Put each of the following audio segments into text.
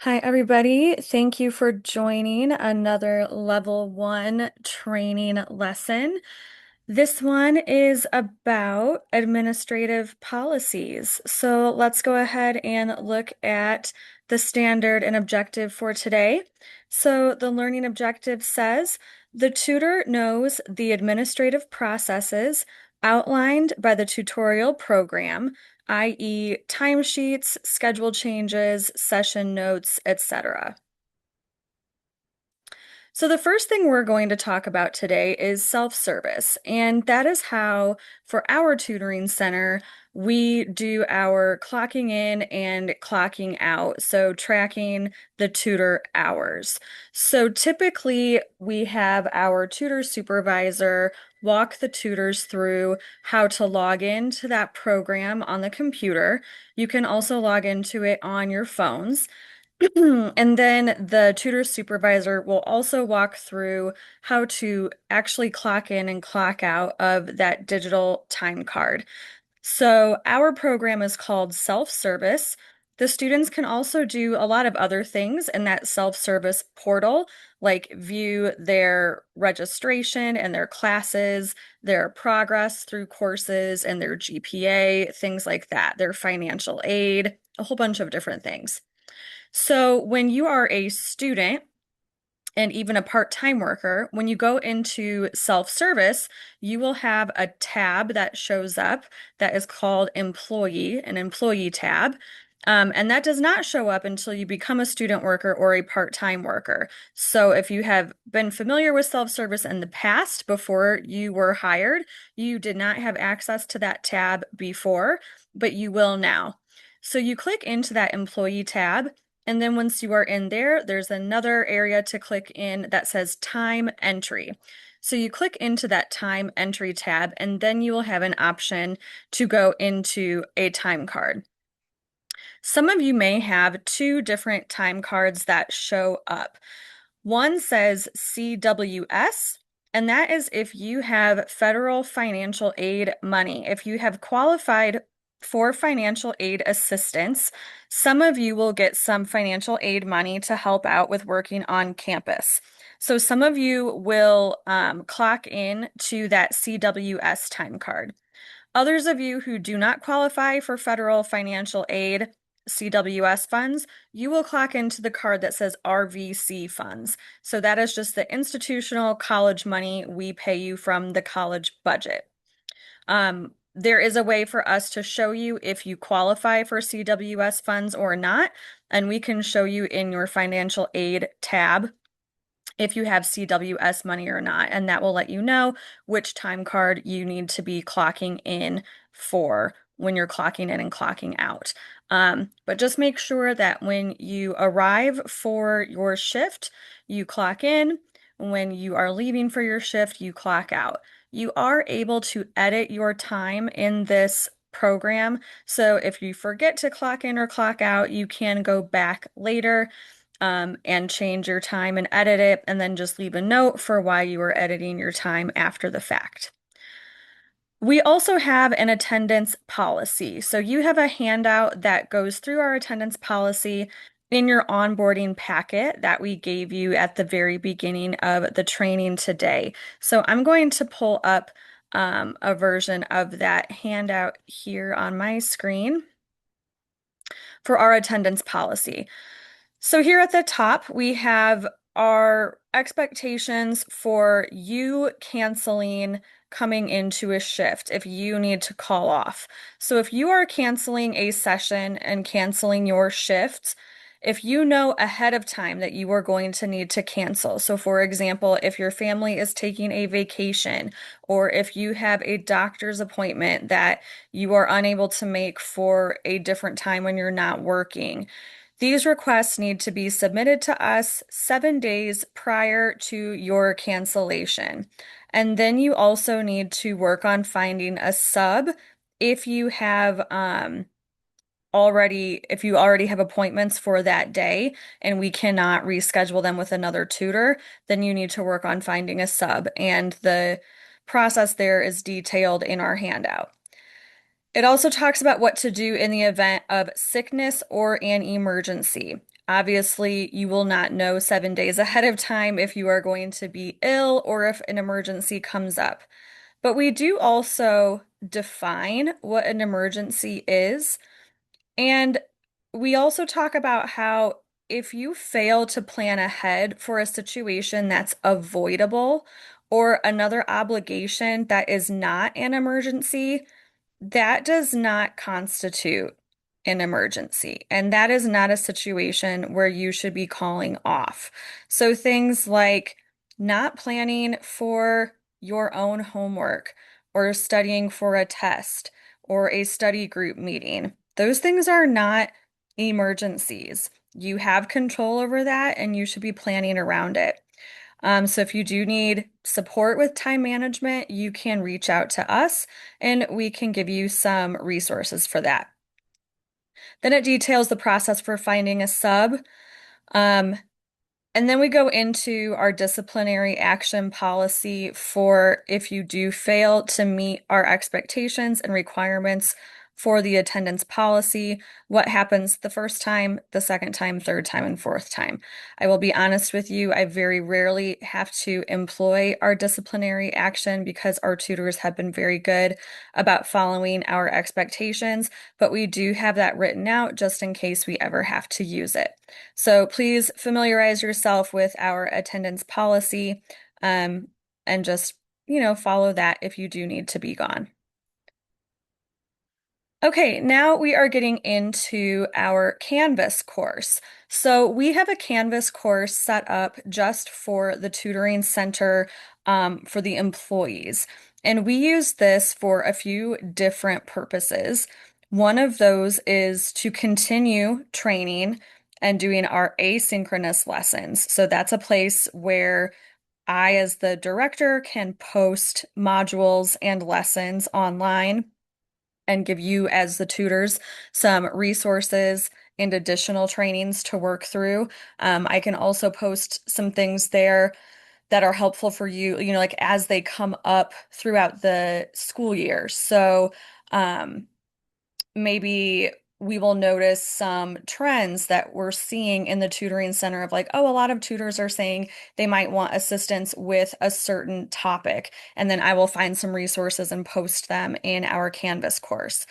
Hi, everybody. Thank you for joining another level one training lesson. This one is about administrative policies. So let's go ahead and look at the standard and objective for today. So the learning objective says the tutor knows the administrative processes outlined by the tutorial program, i.e., timesheets, schedule changes, session notes, etc. So, the first thing we're going to talk about today is self-service, and that is how, for our tutoring center, we do our clocking in and clocking out, so tracking the tutor hours. So, typically, we have our tutor supervisor walk the tutors through how to log into that program on the computer. You can also log into it on your phones. And then the tutor supervisor will also walk through how to actually clock in and clock out of that digital time card. So our program is called self-service. The students can also do a lot of other things in that self-service portal, like view their registration and their classes, their progress through courses and their GPA, things like that, their financial aid, a whole bunch of different things. So when you are a student and even a part-time worker, when you go into self-service, you will have a tab that shows up that is called employee, an employee tab. And that does not show up until you become a student worker or a part-time worker. So if you have been familiar with self-service in the past before you were hired, you did not have access to that tab before, but you will now. So you click into that employee tab. And then once you are in there, there's another area to click in that says time entry. So you click into that time entry tab, and then you will have an option to go into a time card. Some of you may have two different time cards that show up. One says CWS, and that is if you have federal financial aid money. If you have qualified for financial aid assistance, some of you will get some financial aid money to help out with working on campus. So some of you will clock in to that CWS time card. Others of you who do not qualify for federal financial aid, CWS funds, you will clock into the card that says RVC funds. So that is just the institutional college money we pay you from the college budget. There is a way for us to show you if you qualify for CWS funds or not, and we can show you in your financial aid tab if you have CWS money or not, and that will let you know which time card you need to be clocking in for when you're clocking in and clocking out. But just make sure that when you arrive for your shift, you clock in. When you are leaving for your shift, you clock out. You are able to edit your time in this program. So if you forget to clock in or clock out, you can go back later and change your time and edit it, and then just leave a note for why you were editing your time after the fact. We also have an attendance policy. So you have a handout that goes through our attendance policy in your onboarding packet that we gave you at the very beginning of the training today. So I'm going to pull up a version of that handout here on my screen for our attendance policy. So here at the top, we have our expectations for you canceling coming into a shift if you need to call off. So if you are canceling a session and canceling your shift, if you know ahead of time that you are going to need to cancel. So for example, if your family is taking a vacation or if you have a doctor's appointment that you are unable to make for a different time when you're not working, these requests need to be submitted to us 7 days prior to your cancellation. And then you also need to work on finding a sub if you have if you already have appointments for that day and we cannot reschedule them with another tutor, then you need to work on finding a sub. And the process there is detailed in our handout. It also talks about what to do in the event of sickness or an emergency. Obviously, you will not know 7 days ahead of time if you are going to be ill or if an emergency comes up. But we do also define what an emergency is. And we also talk about how if you fail to plan ahead for a situation that's avoidable or another obligation that is not an emergency, that does not constitute an emergency. And that is not a situation where you should be calling off. So things like not planning for your own homework or studying for a test or a study group meeting, those things are not emergencies. You have control over that and you should be planning around it. So if you do need support with time management, you can reach out to us and we can give you some resources for that. Then it details the process for finding a sub. Um, and then we go into our disciplinary action policy for if you do fail to meet our expectations and requirements for the attendance policy, what happens the first time, the second time, third time, and fourth time. I will be honest with you, I very rarely have to employ our disciplinary action because our tutors have been very good about following our expectations, but we do have that written out just in case we ever have to use it. So please familiarize yourself with our attendance policy, and just, follow that if you do need to be gone. Okay, now we are getting into our Canvas course. So we have a Canvas course set up just for the tutoring center, for the employees. And we use this for a few different purposes. One of those is to continue training and doing our asynchronous lessons. So that's a place where I, as the director, can post modules and lessons online and give you, as the tutors, some resources and additional trainings to work through. I can also post some things there that are helpful for you, like as they come up throughout the school year. So, maybe we will notice some trends that we're seeing in the tutoring center of like, oh, a lot of tutors are saying they might want assistance with a certain topic. And then I will find some resources and post them in our Canvas course.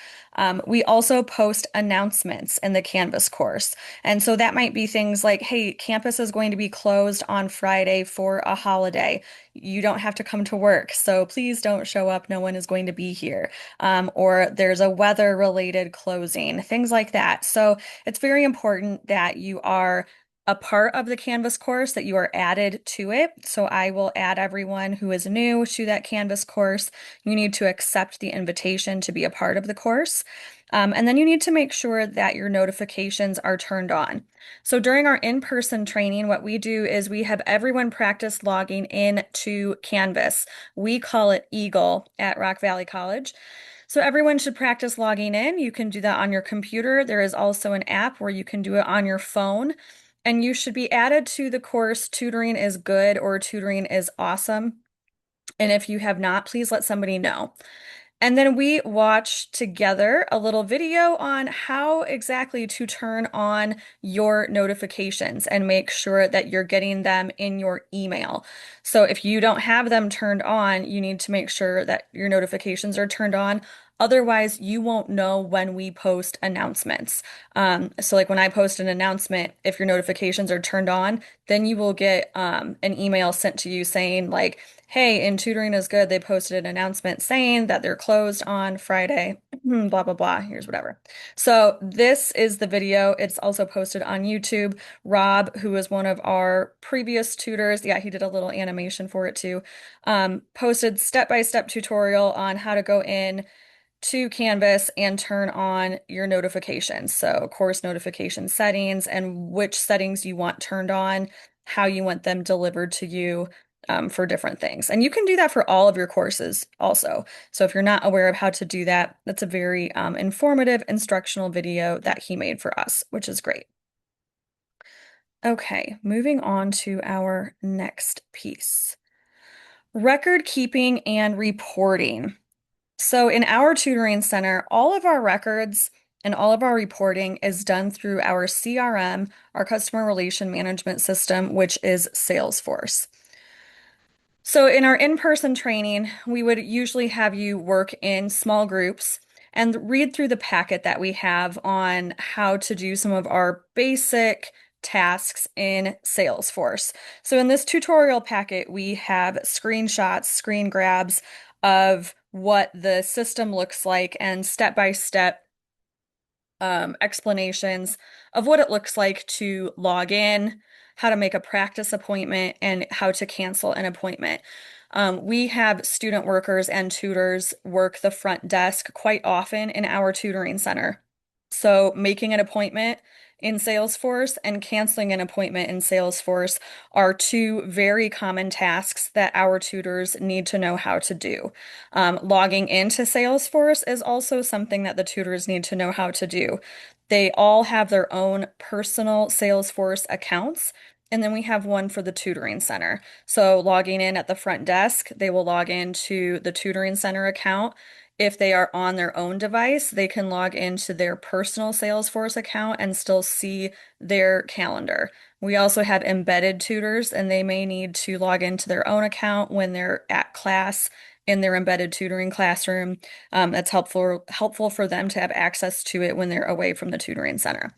We also post announcements in the Canvas course. And so that might be things like, hey, campus is going to be closed on Friday for a holiday. You don't have to come to work, so please don't show up. No one is going to be here. Or there's a weather-related closing, things like that. So it's very important that you are a part of the Canvas course, that you are added to it. So I will add everyone who is new to that Canvas course. You need to accept the invitation to be a part of the course. And then you need to make sure that your notifications are turned on. So during our in-person training, what we do is we have everyone practice logging in to Canvas. We call it Eagle at Rock Valley College. So everyone should practice logging in. You can do that on your computer. There is also an app where you can do it on your phone. And you should be added to the course Tutoring is Good or Tutoring is Awesome. And if you have not, please let somebody know. And then we watch together a little video on how exactly to turn on your notifications and make sure that you're getting them in your email. So if you don't have them turned on, you need to make sure that your notifications are turned on. Otherwise, you won't know when we post announcements. So like when I post an announcement, if your notifications are turned on, then you will get an email sent to you saying like, hey, in Tutoring is Good, they posted an announcement saying that they're closed on Friday, blah, blah, blah. Here's whatever. So this is the video. It's also posted on YouTube. Rob, who is one of our previous tutors, yeah, he did a little animation for it too, posted step-by-step tutorial on how to go in to Canvas and turn on your notifications. So course notification settings and which settings you want turned on, how you want them delivered to you, for different things. And you can do that for all of your courses also. So if you're not aware of how to do that, that's a very informative instructional video that he made for us, which is great. Okay, moving on to our next piece. Record keeping and reporting. So in our tutoring center, all of our records and all of our reporting is done through our CRM, our customer relation management system, which is Salesforce. So, in our in-person training, we would usually have you work in small groups and read through the packet that we have on how to do some of our basic tasks in Salesforce. So, in this tutorial packet, we have screenshots, screen grabs of what the system looks like and step-by-step explanations of what it looks like to log in, how to make a practice appointment, and how to cancel an appointment. We have student workers and tutors work the front desk quite often in our tutoring center. So, making an appointment in Salesforce and canceling an appointment in Salesforce are two very common tasks that our tutors need to know how to do. Logging into Salesforce is also something that the tutors need to know how to do. They all have their own personal Salesforce accounts, and then we have one for the tutoring center. So, logging in at the front desk, they will log into the tutoring center account. If they are on their own device, they can log into their personal Salesforce account and still see their calendar. We also have embedded tutors, and they may need to log into their own account when they're at class in their embedded tutoring classroom. That's helpful for them to have access to it when they're away from the tutoring center.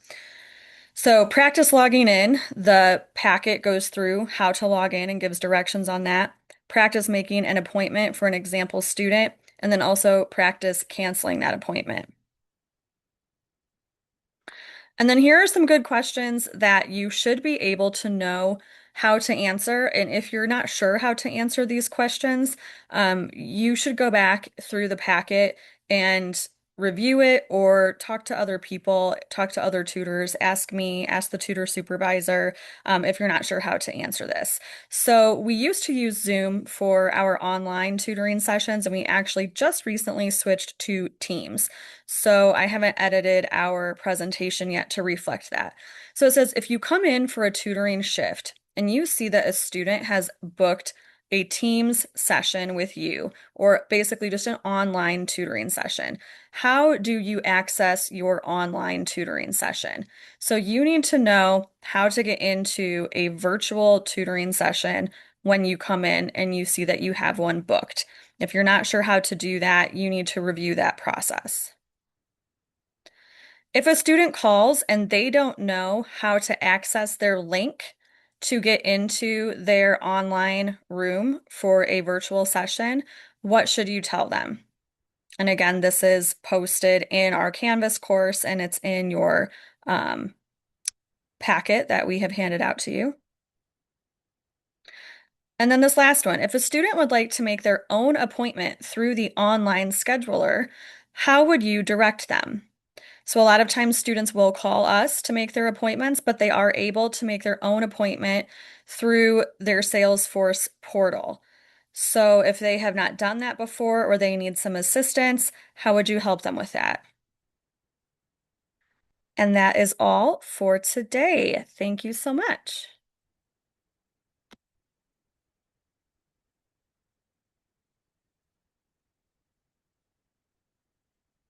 So practice logging in. The packet goes through how to log in and gives directions on that. Practice making an appointment for an example student, and then also practice canceling that appointment. And then here are some good questions that you should be able to know how to answer. And if you're not sure how to answer these questions, you should go back through the packet and review it or talk to other people, talk to other tutors, ask me, ask the tutor supervisor, if you're not sure how to answer this. So we used to use Zoom for our online tutoring sessions, and we actually just recently switched to Teams. So I haven't edited our presentation yet to reflect that. So it says if you come in for a tutoring shift and you see that a student has booked a Teams session with you, or basically just an online tutoring session, how do you access your online tutoring session? So you need to know how to get into a virtual tutoring session when you come in and you see that you have one booked. If you're not sure how to do that, you need to review that process. If a student calls and they don't know how to access their link to get into their online room for a virtual session, what should you tell them? And again, this is posted in our Canvas course and it's in your um, packet that we have handed out to you. And then this last one, if a student would like to make their own appointment through the online scheduler, how would you direct them? So a lot of times students will call us to make their appointments, but they are able to make their own appointment through their Salesforce portal. So if they have not done that before or they need some assistance, how would you help them with that? And that is all for today. Thank you so much.